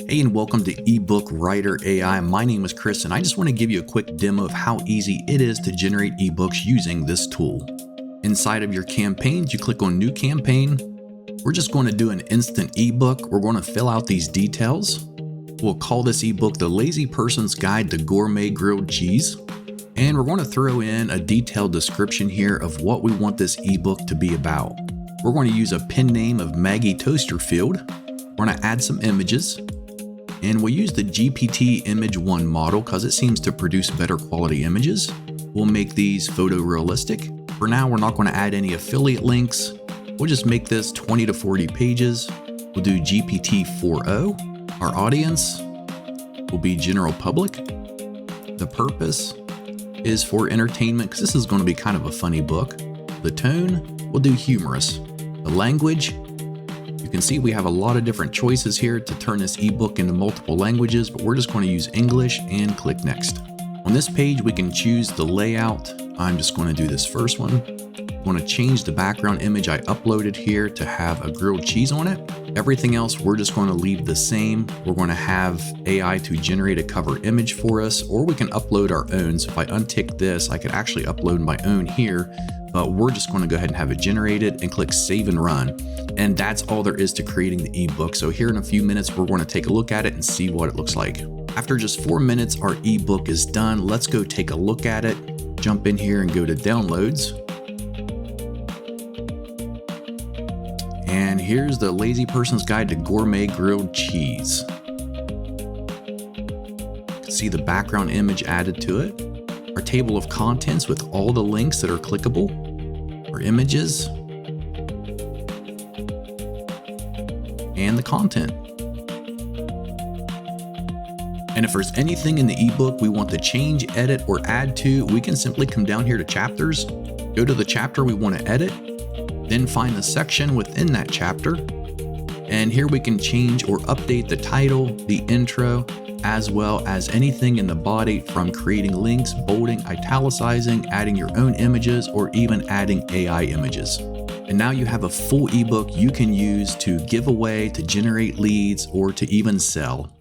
Hey, and welcome to eBook Writer AI. My name is Chris, and I just want to give you a quick demo of how easy it is to generate ebooks using this tool. Inside of your campaigns, you click on New Campaign. We're just going to do an instant ebook. We're going to fill out these details. We'll call this ebook The Lazy Person's Guide to Gourmet Grilled Cheese. And we're going to throw in a detailed description here of what we want this ebook to be about. We're going to use a pen name of Maggie Toasterfield. We're going to add some images. And we'll use the GPT Image 1 model because it seems to produce better quality images. We'll make these photorealistic. For now, we're not going to add any affiliate links. We'll just make this 20 to 40 pages. We'll do GPT 4.0. Our audience will be general public. The purpose is for entertainment because this is going to be kind of a funny book. The tone, we'll do humorous. The language, you can see we have a lot of different choices here to turn this ebook into multiple languages, but we're just going to use English and click next. On this page, we can choose the layout. I'm just going to do this first one. I'm going to change the background image I uploaded here to have a grilled cheese on it. Everything else, we're just going to leave the same. We're going to have AI to generate a cover image for us, or we can upload our own. So if I untick this, I could actually upload my own here, but we're just going to go ahead and have it generated and click save and run. And that's all there is to creating the ebook. So here in a few minutes, we're going to take a look at it and see what it looks like. After just 4 minutes, our ebook is done. Let's go take a look at it. Jump in here and go to downloads. And here's The Lazy Person's Guide to Gourmet Grilled Cheese. You can see the background image added to it. Our table of contents with all the links that are clickable. Our images. And the content. And if there's anything in the ebook we want to change, edit, or add to, we can simply come down here to chapters, go to the chapter we want to edit, then find the section within that chapter. And here we can change or update the title, the intro, as well as anything in the body from creating links, bolding, italicizing, adding your own images, or even adding AI images. And now you have a full ebook you can use to give away, to generate leads, or to even sell.